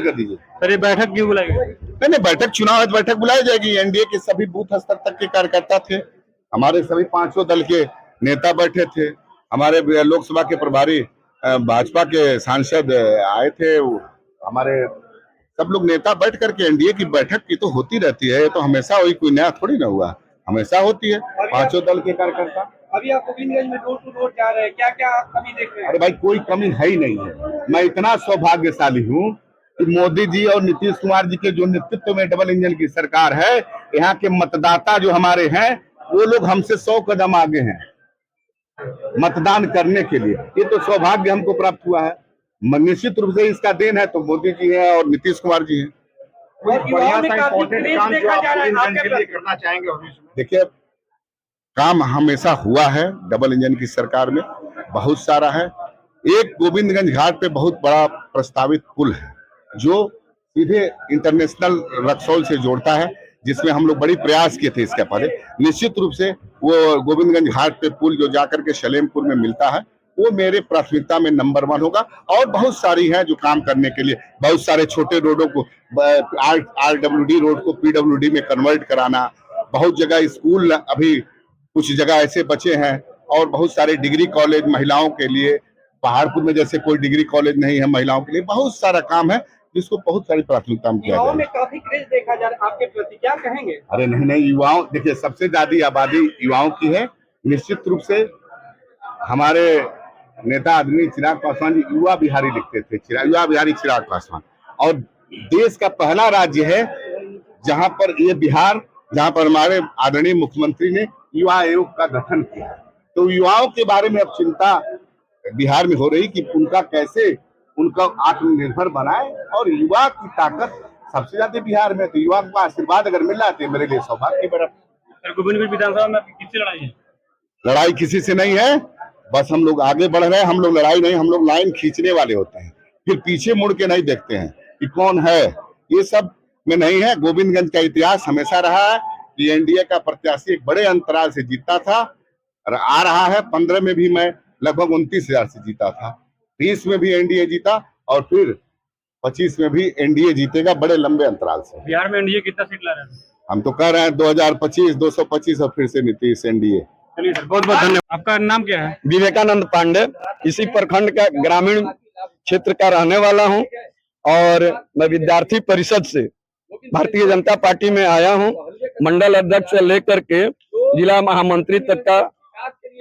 कर दीजिए सर, ये बैठक क्यों बुलाई गई? नहीं नहीं, बैठक चुनाव है तो बैठक बुलाई जाएगी। एनडीए के सभी बूथ स्तर तक के कार्यकर्ता थे, हमारे सभी पांचों दल के नेता बैठे थे, हमारे लोकसभा के प्रभारी भाजपा के सांसद आए थे, हमारे सब लोग नेता बैठ करके एनडीए की बैठक की तो होती रहती है। ये तो हमेशा हुई, कोई नया थोड़ी ना हुआ, हमेशा होती है। पांचों दल के कार्यकर्ता अभी आप गोविंदगंज में डोर टू डोर जा रहे हैं, क्या क्या आप कमी देख रहे हैं? अरे भाई, कोई कमी है ही नहीं है। मैं इतना सौभाग्यशाली हूँ कि मोदी जी और नीतीश कुमार जी के जो नेतृत्व में डबल इंजन की सरकार है, यहाँ के मतदाता जो हमारे हैं वो लोग हमसे 100 कदम आगे हैं मतदान करने के लिए। ये तो सौभाग्य हमको प्राप्त हुआ है। निश्चित रूप से इसका देन है तो मोदी जी है और नीतीश कुमार जी हैं। बढ़िया सा इम्पोर्टेंट काम जो आप गोविंदगंज के लिए करना चाहेंगे भविष्य में? देखिए, काम हमेशा हुआ है डबल इंजन की सरकार में, बहुत सारा है। एक गोविंदगंज घाट पे बहुत बड़ा प्रस्तावित पुल है जो सीधे इंटरनेशनल रक्सौल से जोड़ता है, जिसमें हम लोग बड़ी प्रयास किए थे इसके पहले। निश्चित रूप से वो गोविंदगंज घाट पे पुल जो जाकर के सलेमपुर में मिलता है वो मेरे प्राथमिकता में नंबर 1 होगा। और बहुत सारी है जो काम करने के लिए, बहुत सारे छोटे रोडों को RWD रोड को PWD में कन्वर्ट कराना, बहुत जगह स्कूल अभी कुछ जगह ऐसे बचे हैं, और बहुत सारे डिग्री कॉलेज महिलाओं के लिए, पहाड़पुर में जैसे कोई डिग्री कॉलेज नहीं है महिलाओं के लिए, बहुत सारा काम है जिसको बहुत सारी प्राथमिकता में किया युवाओं जाए। में काफी क्रेज देखा जा रहा है आपके प्रति, क्या कहेंगे? अरे नहीं नहीं, युवाओं, देखिए सबसे ज्यादा आबादी युवाओं की है। निश्चित रूप से हमारे नेता आदरणीय चिराग पासवान जी युवा बिहारी लिखते थे, युवा बिहारी चिराग पासवान। और देश का पहला राज्य है जहां पर ये बिहार, जहां पर हमारे आदरणीय मुख्यमंत्री ने युवा आयोग का गठन किया। तो युवाओं के बारे में अब चिंता बिहार में हो रही कि उनका कैसे उनका आत्मनिर्भर बनाए, और युवा की ताकत सबसे ज्यादा बिहार में। तो युवा का आशीर्वाद अगर मिल रहा है मेरे लिए सौभाग्य की बात। सर, गोविंदगंज विधानसभा में आपकी किससे लड़ाई है? लड़ाई किसी से नहीं है, बस हम लोग आगे बढ़ रहे हैं। हम लोग लड़ाई नहीं, हम लोग लाइन खींचने वाले होते हैं, फिर पीछे मुड़ के नहीं देखते हैं कि कौन है, ये सब में नहीं है। गोविंदगंज का इतिहास हमेशा रहा है कि एनडीए का प्रत्याशी एक बड़े अंतराल से जीता था और आ रहा है। 15 में भी मैं लगभग 29,000 से जीता था, 20 में भी एनडीए जीता और फिर 25 में भी एनडीए जीतेगा बड़े लंबे अंतराल से। बिहार में एनडीए कितना सीट ला रहे हैं? हम तो कह रहे हैं 2025 225 और फिर से नीतीश एनडीए। चलिए सर, बहुत बहुत धन्यवाद। आपका नाम क्या है? विवेकानंद पांडे, इसी प्रखंड का ग्रामीण क्षेत्र का रहने वाला हूं, और मैं विद्यार्थी परिषद से भारतीय जनता पार्टी में आया हूं। मंडल अध्यक्ष से लेकर के जिला महामंत्री तक का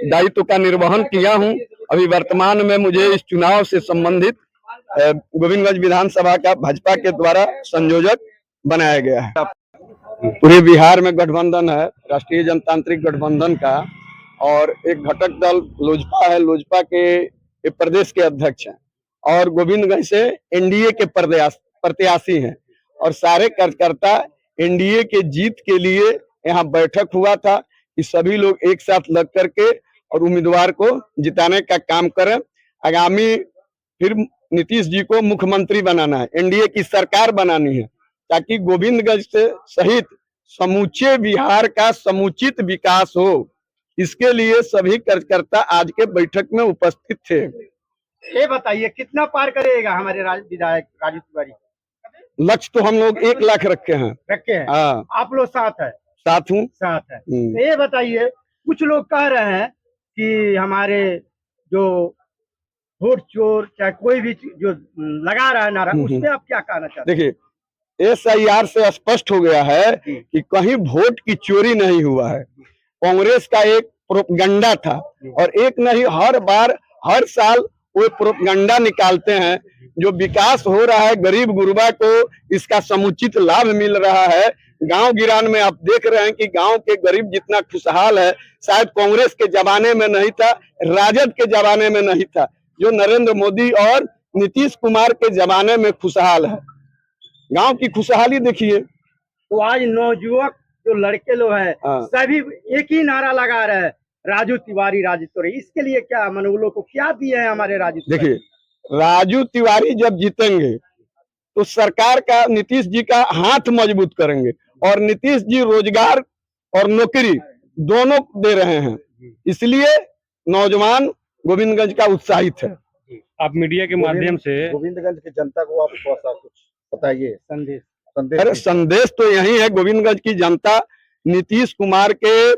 दायित्व का निर्वहन किया हूं। अभी वर्तमान में मुझे इस चुनाव से संबंधित गोविंदगंज विधानसभा का भाजपा के द्वारा संयोजक बनाया गया है। पूरे बिहार में गठबंधन है, राष्ट्रीय जनतांत्रिक गठबंधन का, और एक घटक दल लोजपा है। लोजपा के प्रदेश के अध्यक्ष हैं और गोविंदगंज से एनडीए के प्रत्याशी हैं, और सारे कार्यकर्ता एनडीए के जीत के लिए यहाँ बैठक हुआ था कि सभी लोग एक साथ लग करके और उम्मीदवार को जिताने का काम करें। आगामी फिर नीतीश जी को मुख्यमंत्री बनाना है, एनडीए की सरकार बनानी है, ताकि गोविंदगंज से सहित समूचे बिहार का समुचित विकास हो। इसके लिए सभी कार्यकर्ता आज के बैठक में उपस्थित थे। ये बताइए कितना पार करेगा हमारे विधायक राजू तिवारी? लक्ष्य तो हम लोग 1 लाख रखे हैं। हाँ, आप लोग साथ है? साथ हूँ। साथ है। तो ये बताइए, कुछ लोग कह रहे हैं कि हमारे जो वोट चोर चाहे कोई भी जो लगा रहा है नारा, उस पे आप क्या कहना चाहते हैं? देखिए, SIR से स्पष्ट हो गया है कि कहीं वोट की चोरी नहीं हुआ है। कांग्रेस का एक प्रोपगंडा था, और एक नहीं, हर बार हर साल वो प्रोपगंडा निकालते हैं। जो विकास हो रहा है गरीब गुरबा को इसका समुचित लाभ मिल रहा है। गांव गिरान में आप देख रहे हैं कि गांव के गरीब जितना खुशहाल है, शायद कांग्रेस के जमाने में नहीं था, राजद के जमाने में नहीं था, जो नरेंद्र मोदी और नीतीश कुमार के जमाने में खुशहाल है। गांव की खुशहाली देखिए। तो आज नौजुवक जो लड़के लोग हैं सभी एक ही नारा लगा रहे हैं, राजू तिवारी राजू तिवारी। इसके लिए क्या मनोबलों को क्या दिए हैं हमारे राजू तिवारी? देखिए, राजू तिवारी जब जीतेंगे तो सरकार का, नीतीश जी का हाथ मजबूत करेंगे, और नीतीश जी रोजगार और नौकरी दोनों दे रहे हैं, इसलिए नौजवान गोविंदगंज का उत्साहित है। आप मीडिया के माध्यम से गोविंदगंज की जनता को आप कुछ बताइए संदेश संदेश अरे संदेश तो यही है, गोविंदगंज की जनता नीतीश कुमार के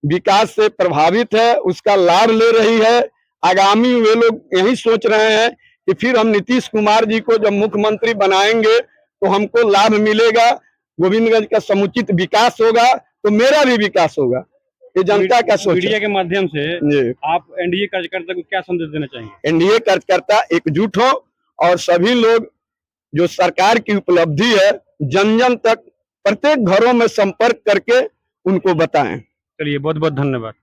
विकास से प्रभावित है, उसका लाभ ले रही है। आगामी वे लोग यही सोच रहे हैं कि फिर हम नीतीश कुमार जी को जब मुख्यमंत्री बनाएंगे तो हमको लाभ मिलेगा, गोविंदगंज का समुचित विकास होगा, तो मेरा भी विकास होगा। ये जनता का सोच मीडिया है। के माध्यम से जी। आप एनडीए कार्यकर्ता को क्या संदेश देना चाहेंगे? एनडीए कार्यकर्ता एकजुट हो और सभी लोग जो सरकार की उपलब्धि है जन जन तक प्रत्येक घरों में संपर्क करके उनको बताएं। चलिए, बहुत बहुत धन्यवाद।